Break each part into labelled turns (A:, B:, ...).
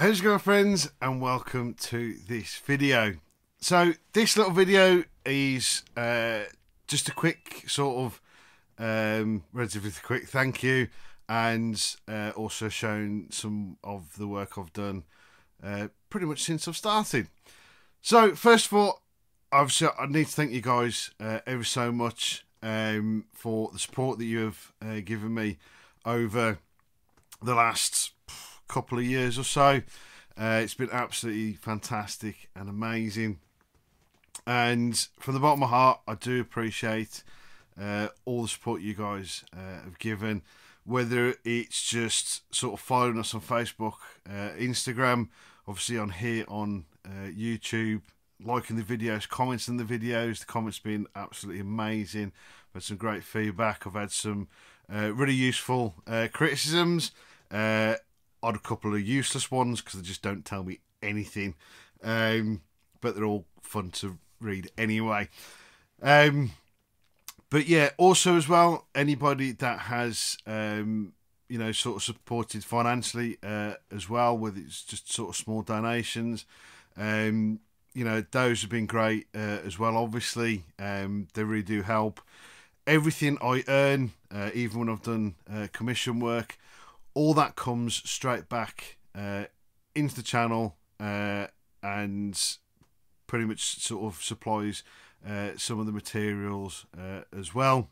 A: How's it going, friends, and welcome to this video. So this little video is just a quick sort of relatively quick thank you, and also showing some of the work I've done pretty much since I've started. So first of all, obviously I need to thank you guys ever so much for the support that you have given me over the last couple of years or so. It's been absolutely fantastic and amazing, and from the bottom of my heart I do appreciate all the support you guys have given, whether it's just sort of following us on Facebook, Instagram, obviously on here on YouTube, liking the videos, commenting the videos. The comments have been absolutely amazing. I've had some great feedback. I've had some really useful criticisms, odd a couple of useless ones because they just don't tell me anything, but they're all fun to read anyway. But yeah, also as well, anybody that has you know, sort of supported financially as well, whether it's just sort of small donations, you know, those have been great as well. Obviously, they really do help. Everything I earn, even when I've done commission work, all that comes straight back into the channel, and pretty much sort of supplies some of the materials as well.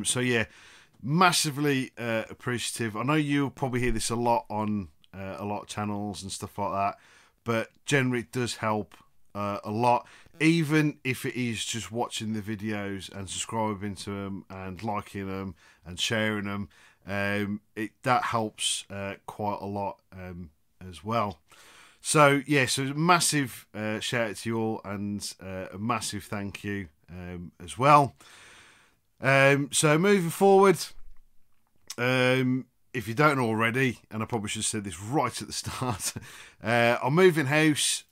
A: So yeah, massively appreciative. I know you'll probably hear this a lot on a lot of channels and stuff like that, but generally it does help a lot, even if it is just watching the videos and subscribing to them and liking them and sharing them. That helps quite a lot as well. So yeah, so massive shout out to you all, and a massive thank you as well. So moving forward, if you don't know already, and I probably should have said this right at the start, I'm moving house,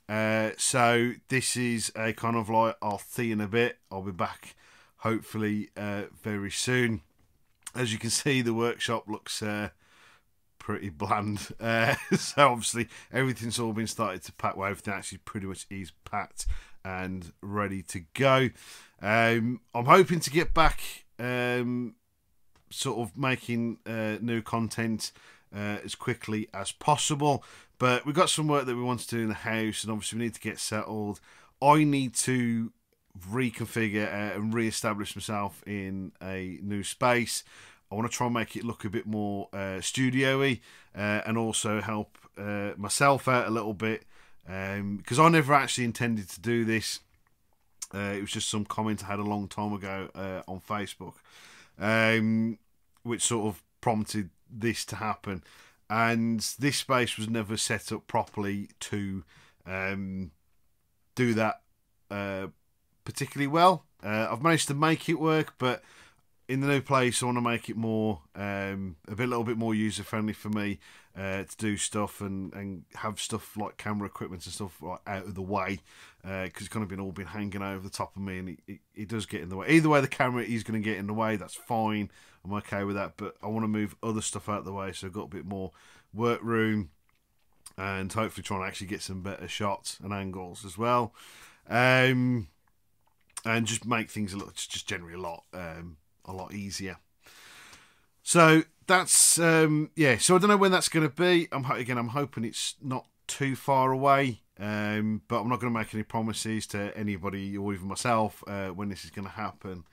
A: so this is a kind of like, I'll see you in a bit. I'll be back hopefully very soon. As you can see, the workshop looks pretty bland, so obviously everything's all been started to pack. Well, everything actually pretty much is packed and ready to go. I'm hoping to get back sort of making new content as quickly as possible, but we've got some work that we want to do in the house, and obviously we need to get settled. I need to reconfigure and re-establish myself in a new space. I want to try and make it look a bit more studio-y, and also help myself out a little bit, because I never actually intended to do this. It was just some comment I had a long time ago on Facebook, which sort of prompted this to happen, and this space was never set up properly to do that particularly well. I've managed to make it work, but in the new place I want to make it more a little bit more user friendly for me to do stuff and have stuff like camera equipment and stuff like out of the way, because it's kind of all been hanging over the top of me, and it does get in the way. Either way, the camera is going to get in the way. That's fine, I'm okay with that, but I want to move other stuff out of the way, so I've got a bit more work room, and hopefully try and actually get some better shots and angles as well, and just make things just generally a lot easier. So that's yeah, so I don't know when that's going to be. I'm hoping it's not too far away, but I'm not going to make any promises to anybody or even myself when this is going to happen.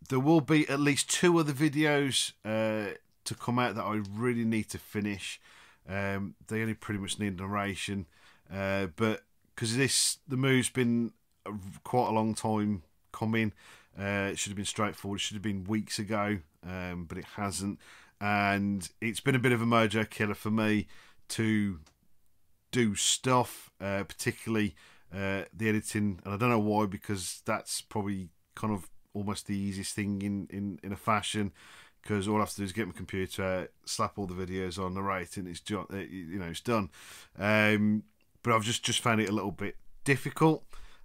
A: There will be at least 2 other videos to come out that I really need to finish. They only pretty much need narration, but because the move's been quite a long time coming, it should have been straightforward. It should have been weeks ago, but it hasn't, and it's been a bit of a mojo killer for me to do stuff, particularly the editing, and I don't know why, because that's probably kind of almost the easiest thing in a fashion, because all I have to do is get my computer, slap all the videos on, narrate, and it's you know, it's done. But I've just found it a little bit difficult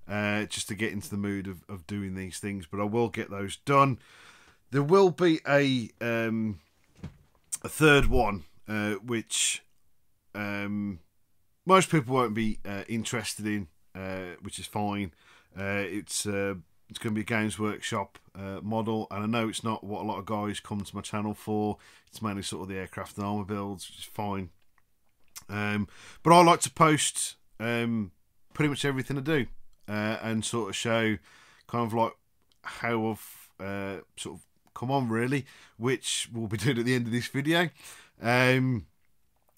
A: just to get into the mood of doing these things, but I will get those done. There will be a third one, which most people won't be interested in, which is fine. It's going to be a Games Workshop model, and I know it's not what a lot of guys come to my channel for. It's mainly sort of the aircraft and armour builds, which is fine. But I like to post pretty much everything I do, and sort of show kind of like how I've sort of come on, really, which we'll be doing at the end of this video.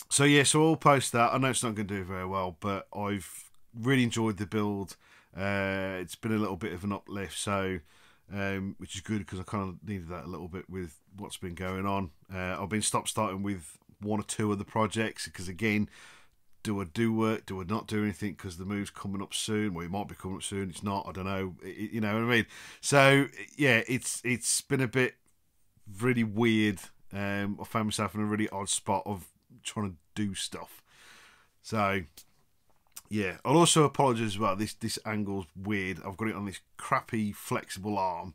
A: So yeah, so I'll post that. I know it's not going to do very well, but I've really enjoyed the build. It's been a little bit of an uplift, so which is good because I kind of needed that a little bit with what's been going on. I've been starting with one or two of the projects because, again, do I do work? Do I not do anything? Because the move's coming up soon. Well, it might be coming up soon. It's not. I don't know. You know what I mean? So yeah, it's been a bit really weird. I found myself in a really odd spot of trying to do stuff. So yeah, I'll also apologise as well. This angle's weird. I've got it on this crappy flexible arm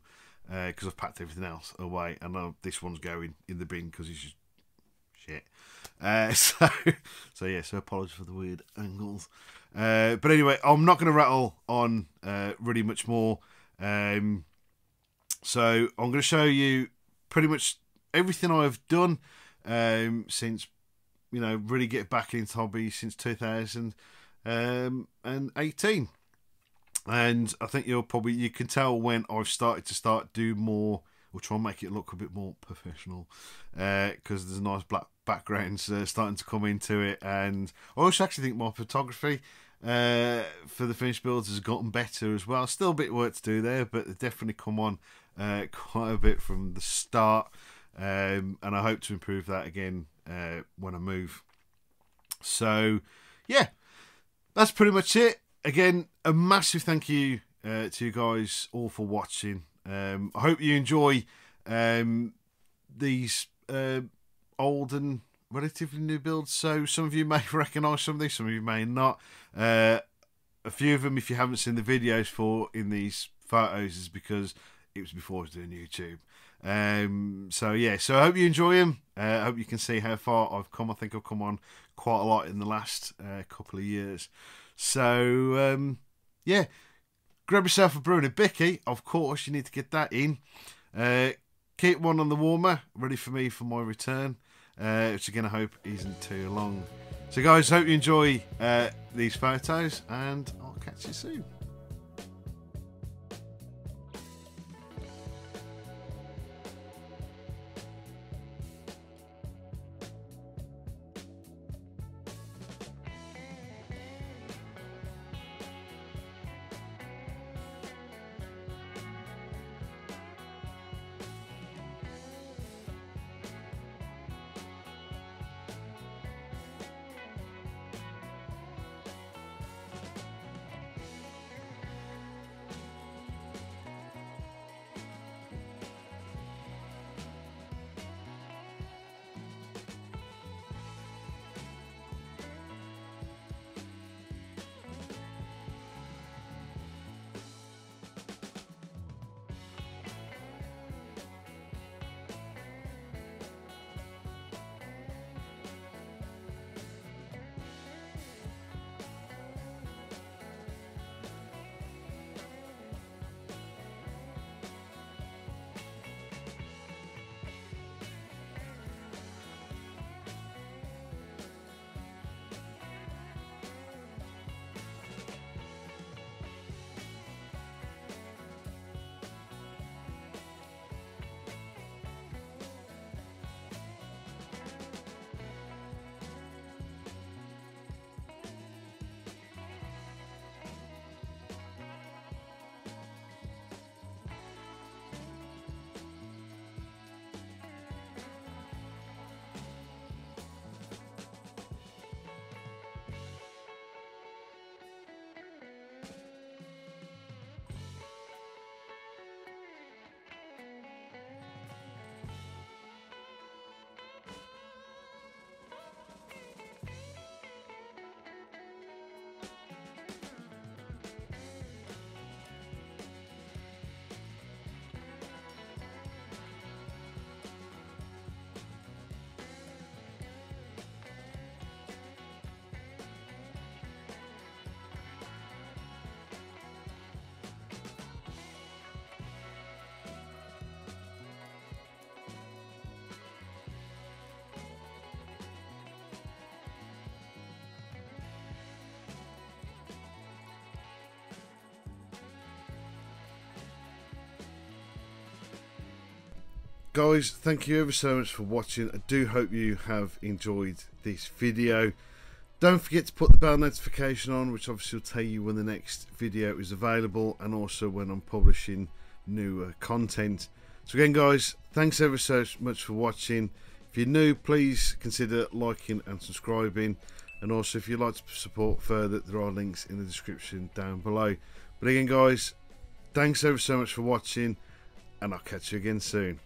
A: because I've packed everything else away, and this one's going in the bin because it's just shit. So yeah, so apologies for the weird angles. But anyway, I'm not going to rattle on really much more. So I'm going to show you pretty much everything I've done since, you know, really get back into hobby since 2018. And I think you can tell when I've started to do more, or try and make it look a bit more professional, because there's a nice black backgrounds starting to come into it. And I also actually think my photography for the finished builds has gotten better as well. Still a bit of work to do there, but they've definitely come on quite a bit from the start, and I hope to improve that again when I move. So yeah, that's pretty much it. Again, a massive thank you to you guys all for watching. I hope you enjoy these old and relatively new builds. So some of you may recognise some of these, some of you may not. A few of them, if you haven't seen the videos for in these photos, is because it was before I was doing YouTube. So yeah, so I hope you enjoy them. I hope you can see how far I've come. I think I've come on quite a lot in the last couple of years. So yeah, grab yourself a brew and a bicky. Of course, you need to get that in. Keep one on the warmer, ready for me for my return, which again I hope isn't too long. So guys, hope you enjoy these photos, and I'll catch you soon. guys, thank you ever so much for watching. I do hope you have enjoyed this video. Don't forget to put the bell notification on, which obviously will tell you when the next video is available, and also when I'm publishing new content. So again guys, thanks ever so much for watching. If you're new, please consider liking and subscribing, and also if you'd like to support further, there are links in the description down below. But again guys, thanks ever so much for watching, and I'll catch you again soon.